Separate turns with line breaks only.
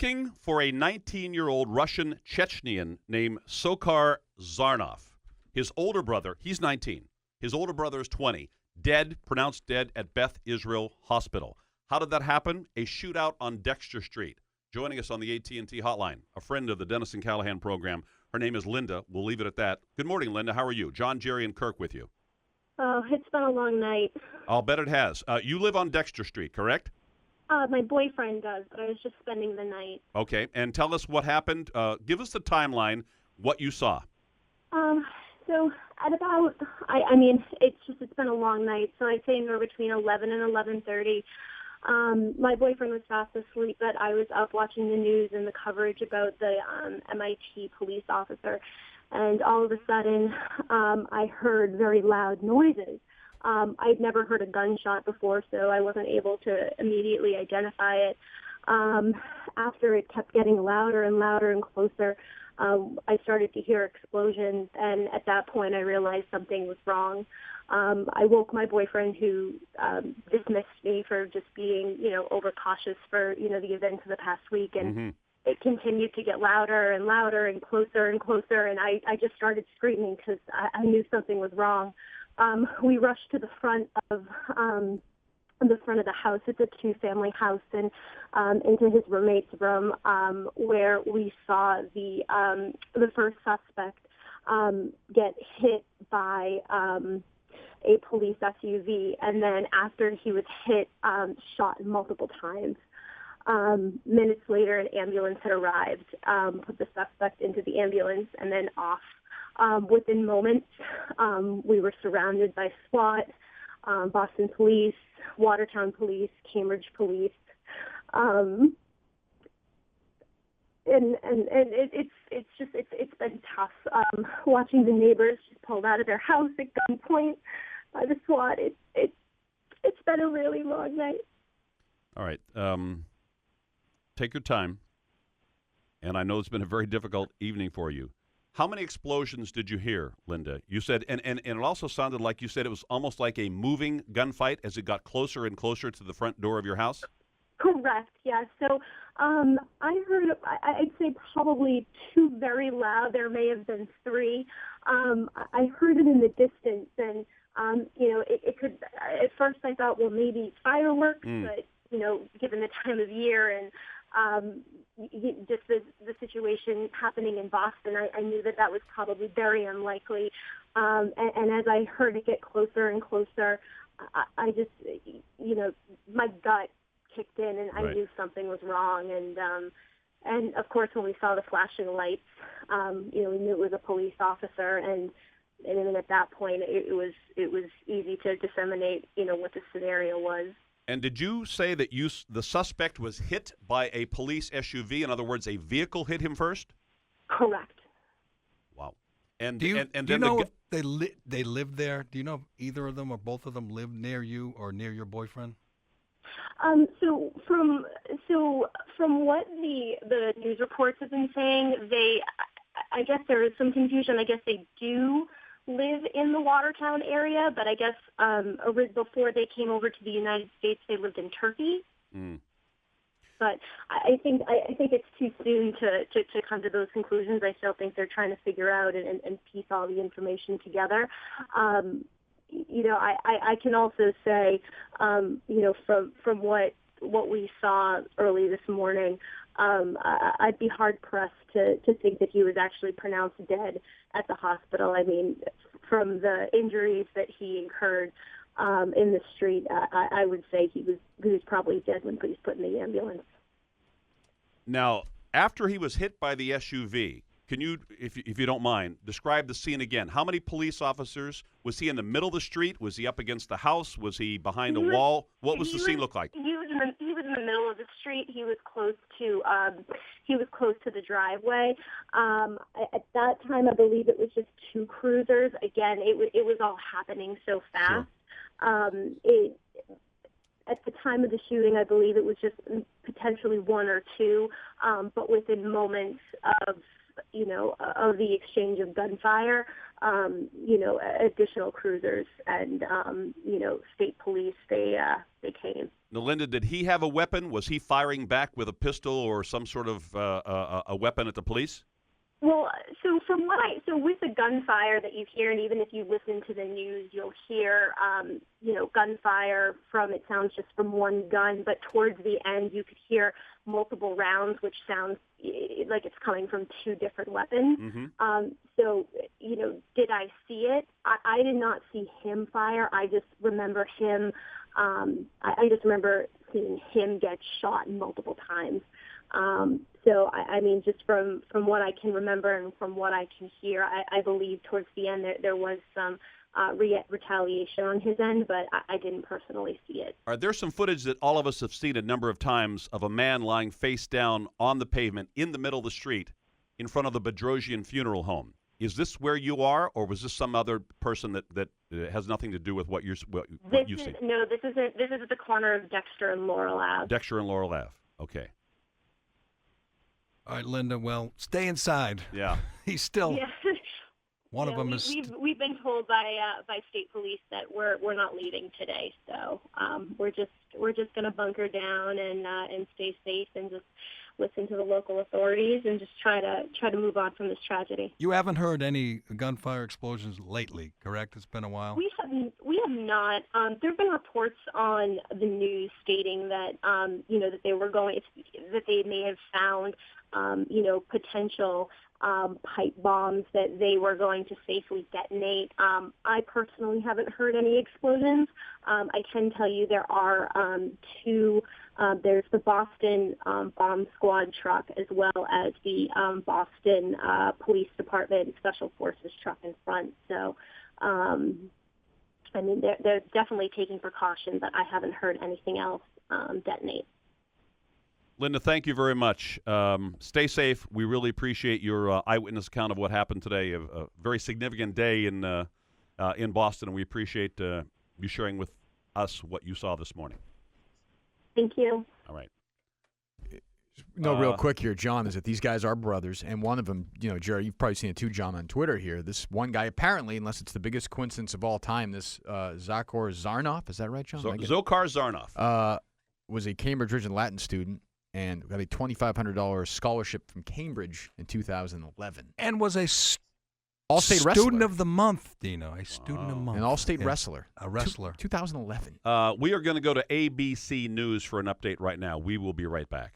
looking for a 19-year-old Russian Chechnyan named Dzhokhar Zarnov. His older brother, he's 19. His older brother is 20. Dead, pronounced dead at Beth Israel Hospital. How did that happen? A shootout on Dexter Street. Joining us on the AT&T hotline, a friend of the Dennis and Callahan program. Her name is Linda. We'll leave it at that. Good morning, Linda. How are you? John, Jerry, and Kirk with you.
Oh, it's been a long night.
I'll bet it has. You live on Dexter Street, correct?
My boyfriend does, but I was just spending the night.
Okay, and tell us what happened. Give us the timeline, what you saw.
So at about, it's been a long night, so I'd say anywhere between 11 and 11:30. My boyfriend was fast asleep, but I was up watching the news and the coverage about the MIT police officer, and all of a sudden, I heard very loud noises. I'd never heard a gunshot before, so I wasn't able to immediately identify it. After it kept getting louder and louder and closer, I started to hear explosions, and at that point I realized something was wrong. I woke my boyfriend, who dismissed me for just being, overcautious for, the events of the past week, and it continued to get louder and louder and closer, and I just started screaming because I knew something was wrong. We rushed to the front of the house. It's a two-family house, and into his roommate's room, where we saw the first suspect get hit by a police SUV, and then after he was hit, shot multiple times. Minutes later, an ambulance had arrived, put the suspect into the ambulance, and then off. Within moments, we were surrounded by SWAT, Boston Police, Watertown Police, Cambridge Police, and it's been tough. Watching the neighbors just pulled out of their house at gunpoint by the SWAT. It's been a really long night.
All right, take your time. And I know it's been a very difficult evening for you. How many explosions did you hear, Linda? You said, and it also sounded like you said it was almost like a moving gunfight as it got closer and closer to the front door of your house?
Correct, yeah. So I heard, I'd say probably two very loud. There may have been three. I heard it in the distance, and, it could, at first I thought, well, maybe fireworks, but, given the time of year and just the situation happening in Boston, I knew that was probably very unlikely. And as I heard it get closer and closer, I just, my gut kicked in, and I knew something was wrong. And of course, when we saw the flashing lights, we knew it was a police officer, and then at that point, it was easy to disseminate, what the scenario was.
And did you say that the suspect was hit by a police SUV? In other words, a vehicle hit him first?
Correct.
Wow. And
do you
then
know if they lived there? Do you know if either of them or both of them lived near you or near your boyfriend?
So from what the news reports have been saying, I guess there is some confusion. I guess they do live in the Watertown area, but I guess before they came over to the United States, they lived in Turkey. But I think it's too soon to come to those conclusions. I still think they're trying to figure out and piece all the information together. I can also say, from what we saw early this morning, I'd be hard-pressed to think that he was actually pronounced dead at the hospital. I mean, from the injuries that he incurred in the street, I would say he was probably dead when he was put in the ambulance.
Now, after he was hit by the SUV, can you, if you don't mind, describe the scene again? How many police officers? Was he in the middle of the street? Was he up against the house? Was he behind a wall? What was the scene look like?
He was in the middle of the street. He was close to the driveway. At that time, I believe it was just two cruisers. Again, it was all happening so fast. Sure. At the time of the shooting, I believe it was just potentially one or two, but within moments of of the exchange of gunfire, additional cruisers and, state police, they came.
Now, Linda, did he have a weapon? Was he firing back with a pistol or some sort of a weapon at the police?
Well, so with the gunfire that you hear, and even if you listen to the news, you'll hear, gunfire from, it sounds just from one gun, but towards the end you could hear multiple rounds, which sounds like it's coming from two different weapons.
Mm-hmm.
Did I see it? I did not see him fire. I just remember him, I just remember seeing him get shot multiple times. Just from what I can remember and from what I can hear, I believe towards the end there was some retaliation on his end, but I didn't personally see it.
All right, there's some footage that all of us have seen a number of times of a man lying face down on the pavement in the middle of the street in front of the Bedrosian funeral home. Is this where you are, or was this some other person that has nothing to do with what you've seen?
No, this is at the corner of Dexter and Laurel Ave.
Dexter and Laurel Ave. Okay.
All right, Linda. Well, stay inside.
Yeah.
He's still.
Yeah.
One of them is.
We've been told by state police that we're not leaving today, so we're just going to bunker down and stay safe and just listen to the local authorities and just try to move on from this tragedy.
You haven't heard any gunfire explosions lately, correct? It's been a while.
We have not. There have been reports on the news stating that that they were that they may have found potential pipe bombs that they were going to safely detonate. I personally haven't heard any explosions. I can tell you there are two. There's the Boston bomb squad truck as well as the Boston Police Department Special Forces truck in front. So, they're definitely taking precautions, but I haven't heard anything else detonate.
Linda, thank you very much. Stay safe. We really appreciate your eyewitness account of what happened today. A very significant day in Boston, and we appreciate you sharing with us what you saw this morning.
Thank you.
All right.
No, real quick here, John, is that these guys are brothers, and one of them, Jerry, you've probably seen it too, John, on Twitter here. This one guy, apparently, unless it's the biggest coincidence of all time, this Dzhokhar Zarnov, is that right, John?
Dzhokhar Zarnov.
Was a Cambridge Religion Latin student and got a $2,500 scholarship from Cambridge in 2011.
And was a
All-state
student
wrestler.
of the month, Dino. A student of the month.
An all-state wrestler.
A wrestler.
2011.
We are going to go to ABC News for an update right now. We will be right back.